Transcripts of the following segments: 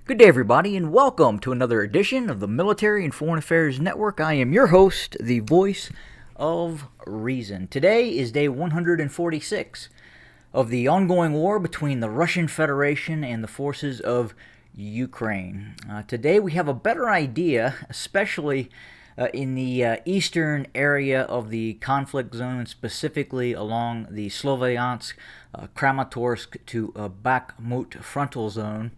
Good day, everybody, and welcome to another edition of the Military and Foreign Affairs Network. I am your host, the voice of reason. Today is day 146 of the ongoing war between the Russian Federation and the forces of Ukraine. Today we have a better idea, especially in the eastern area of the conflict zone, specifically along the Sloviansk, Kramatorsk to Bakhmut frontal zone.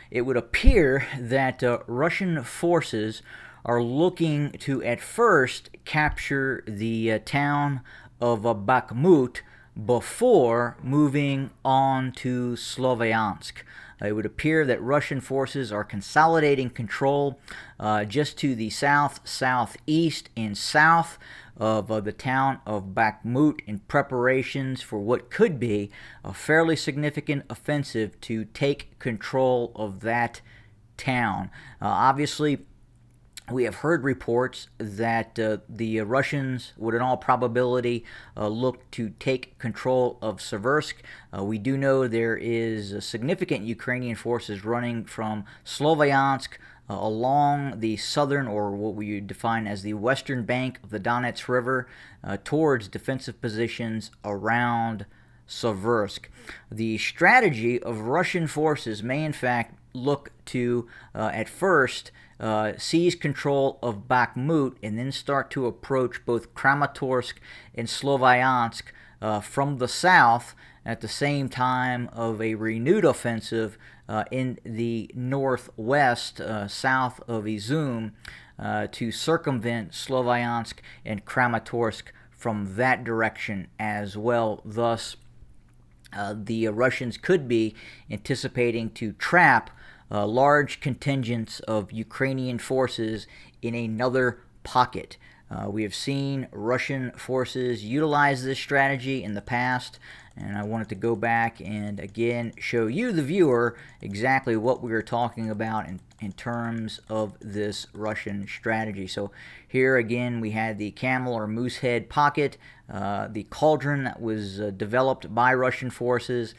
It would appear that Russian forces are looking to at first capture the town of Bakhmut before moving on to Sloviansk. It would appear that Russian forces are consolidating control just to the south, southeast, and south of the town of Bakhmut in preparations for what could be a fairly significant offensive to take control of that town. Obviously, we have heard reports that the Russians would in all probability look to take control of Seversk. We do know there is significant Ukrainian forces running from Sloviansk along the southern, or what we define as the western bank of the Donets River, towards defensive positions around Seversk. The strategy of Russian forces may in fact look to, at first, seize control of Bakhmut and then start to approach both Kramatorsk and Sloviansk from the south at the same time of a renewed offensive in the northwest, south of Izum, to circumvent Sloviansk and Kramatorsk from that direction as well. Thus, the Russians could be anticipating to trap large contingents of Ukrainian forces in another pocket. We have seen Russian forces utilize this strategy in the past, and I wanted to go back and again show you, the viewer, exactly what we are talking about in terms of this Russian strategy. So here again we had the camel or moose head pocket, the cauldron that was developed by Russian forces,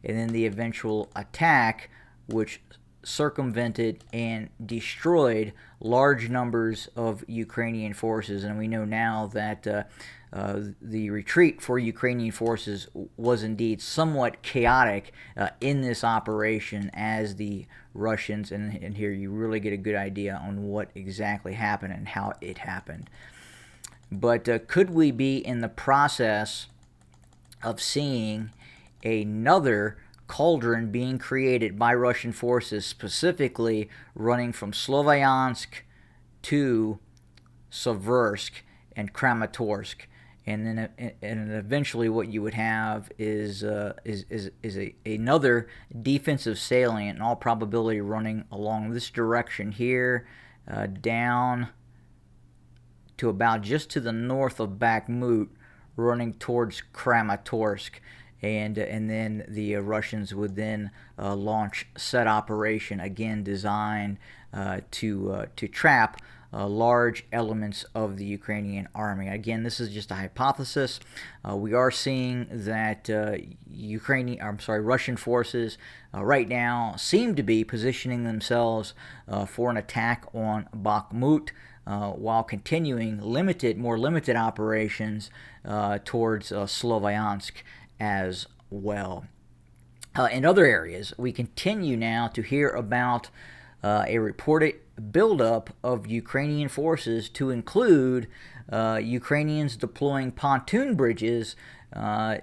and then the eventual attack, which circumvented and destroyed large numbers of Ukrainian forces. And we know now that the retreat for Ukrainian forces was indeed somewhat chaotic in this operation, as the Russians, and here you really get a good idea on what exactly happened and how it happened. But could we be in the process of seeing another cauldron being created by Russian forces, specifically running from Sloviansk to Seversk and Kramatorsk, and then eventually what you would have is another defensive salient, in all probability running along this direction here, down to about just to the north of Bakhmut, running towards Kramatorsk. And then the Russians would then launch said operation, again designed to trap large elements of the Ukrainian army. Again, this is just a hypothesis. We are seeing that Russian forces right now seem to be positioning themselves for an attack on Bakhmut, while continuing more limited operations towards Sloviansk as well. In other areas, we continue now to hear about a reported buildup of Ukrainian forces, to include Ukrainians deploying pontoon bridges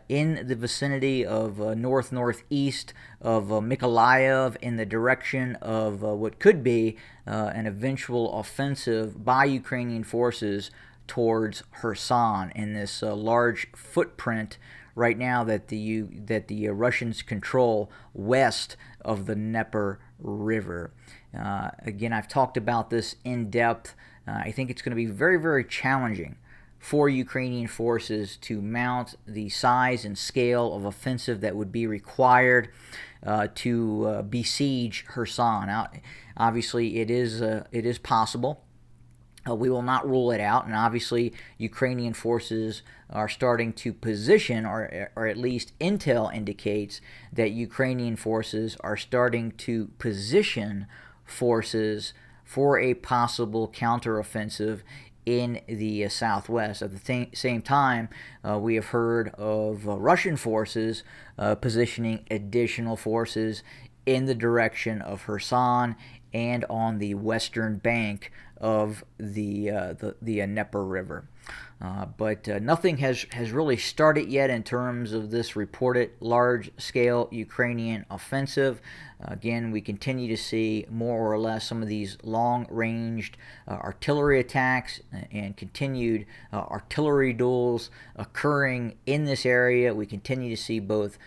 in the vicinity of northeast of Mykolaiv, in the direction of what could be an eventual offensive by Ukrainian forces towards Kherson, in this large footprint right now that the Russians control west of the Dnieper River. Again, I've talked about this in depth. I think it's going to be very, very challenging for Ukrainian forces to mount the size and scale of offensive that would be required to besiege Kherson. Now, obviously, it is possible. We will not rule it out, and obviously Ukrainian forces are starting to position, or at least intel indicates that Ukrainian forces are starting to position forces for a possible counteroffensive in the southwest. At the same time, we have heard of Russian forces positioning additional forces in the direction of Kherson and on the western bank of the Dnieper River. But nothing has really started yet in terms of this reported large-scale Ukrainian offensive. Again, we continue to see more or less some of these long-ranged artillery attacks and continued artillery duels occurring in this area. We continue to see both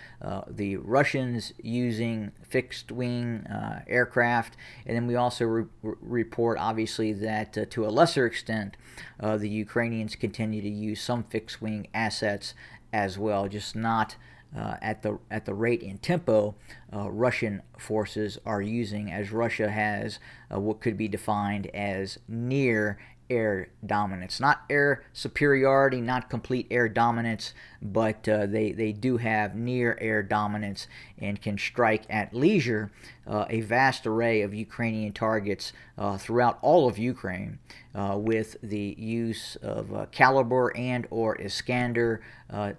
the Russians using fixed-wing aircraft, and then we also report, obviously, that to a lesser extent, the Ukrainians continue to use some fixed-wing assets as well, just not at the rate and tempo Russian forces are using, as Russia has what could be defined as near air dominance. Not air superiority, not complete air dominance, but they do have near air dominance and can strike at leisure a vast array of Ukrainian targets throughout all of Ukraine with the use of Kalibr and or Iskander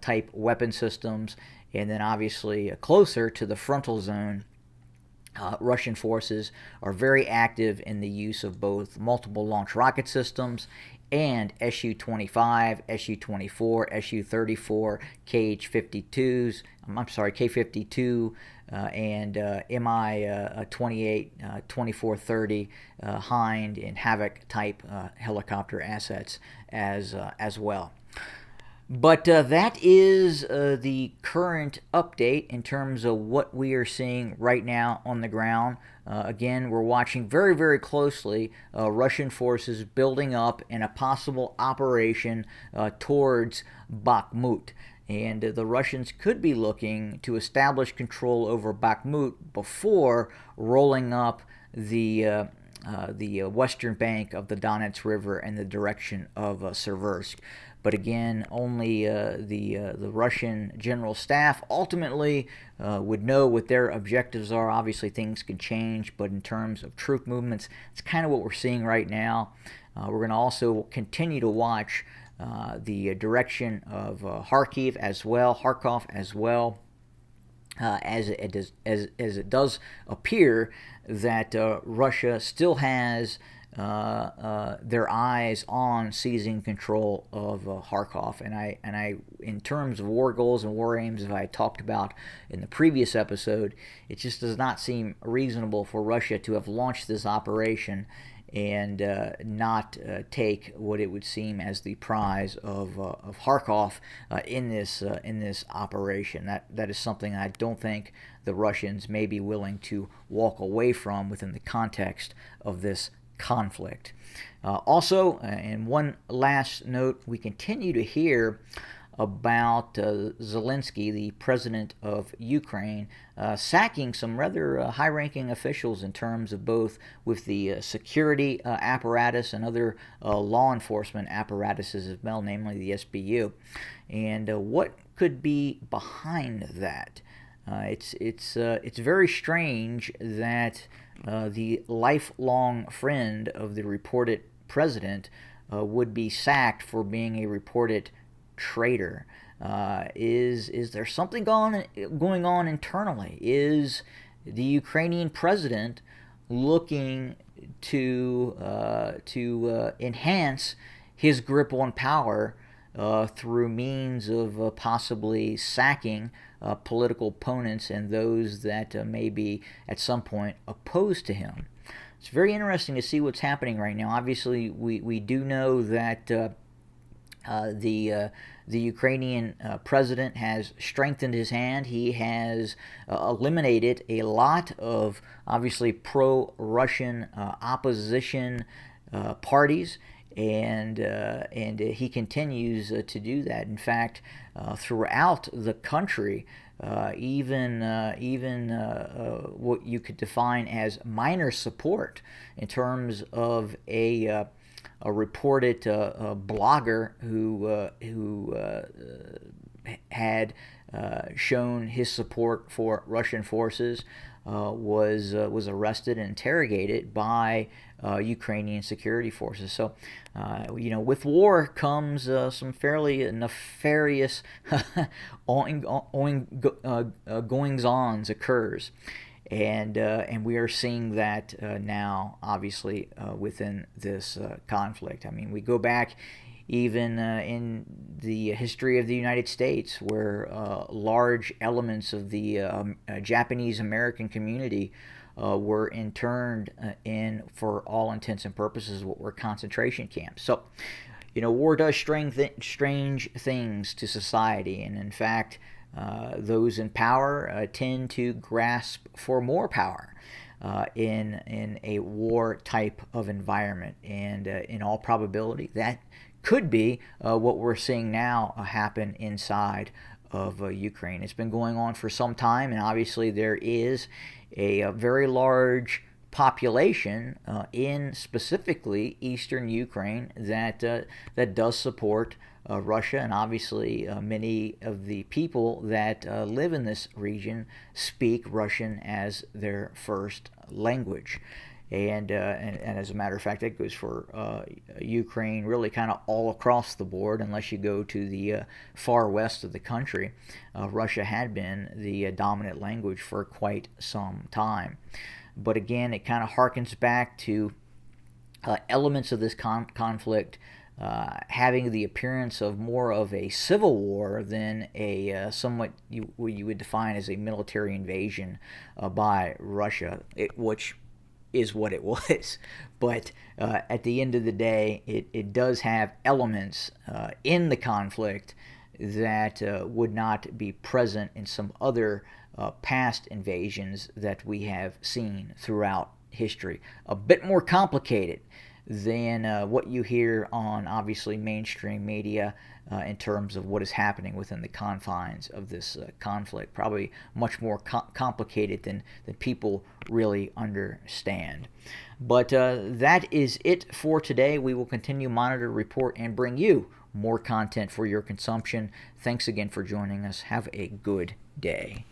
type weapon systems. And then obviously closer to the frontal zone, Russian forces are very active in the use of both multiple launch rocket systems and Su-25, Su-24, Su-34, Kh-52s, K-52, and Mi-28, 2430 Hind and Havoc type helicopter assets as well. But that is the current update in terms of what we are seeing right now on the ground. Again, we're watching very, very closely Russian forces building up in a possible operation towards Bakhmut. And the Russians could be looking to establish control over Bakhmut before rolling up the western bank of the Donets River in the direction of Seversk. But again, only the Russian General Staff ultimately would know what their objectives are. Obviously, things can change, but in terms of troop movements, it's kind of what we're seeing right now. We're going to also continue to watch the direction of Kharkiv as well, Kharkov as well, as it does appear that Russia still has their eyes on seizing control of Kharkov, and I, in terms of war goals and war aims, as I talked about in the previous episode, it just does not seem reasonable for Russia to have launched this operation and not take what it would seem as the prize of Kharkov in this operation. That is something I don't think the Russians may be willing to walk away from within the context of this conflict. Also, and one last note, we continue to hear about Zelensky, the president of Ukraine, sacking some rather high-ranking officials in terms of both with the security apparatus and other law enforcement apparatuses as well, namely the SBU. And what could be behind that? It's very strange that the lifelong friend of the reported president would be sacked for being a reported traitor. Is there something going on internally? Is the Ukrainian president looking to enhance his grip on power through means of possibly sacking political opponents and those that may be at some point opposed to him? It's very interesting to see what's happening right now. Obviously, we do know that the Ukrainian president has strengthened his hand. He has eliminated a lot of obviously pro-Russian opposition parties, and he continues to do that. In fact, throughout the country, even what you could define as minor support in terms of a reported blogger who had shown his support for Russian forces. was arrested and interrogated by Ukrainian security forces. So, with war comes some fairly nefarious goings-ons occurs. And we are seeing that now, obviously, within this conflict. I mean, we go back even in the history of the United States, where large elements of the Japanese American community were interned for all intents and purposes, what were concentration camps. So, war does strange things to society, and in fact, those in power tend to grasp for more power in a war type of environment, and in all probability, that could be what we're seeing now happen inside of Ukraine. It's been going on for some time, and obviously there is a very large population in specifically eastern Ukraine that does support Russia, and obviously many of the people that live in this region speak Russian as their first language. And as a matter of fact, that goes for Ukraine really kind of all across the board, unless you go to the far west of the country. Russia had been the dominant language for quite some time. But again, it kind of harkens back to elements of this conflict having the appearance of more of a civil war than a somewhat what you would define as a military invasion by Russia, which is what it was. But at the end of the day, it does have elements in the conflict that would not be present in some other past invasions that we have seen throughout history. A bit more complicated than what you hear on, obviously, mainstream media in terms of what is happening within the confines of this conflict. Probably much more complicated than people really understand. But that is it for today. We will continue monitor, report, and bring you more content for your consumption. Thanks again for joining us. Have a good day.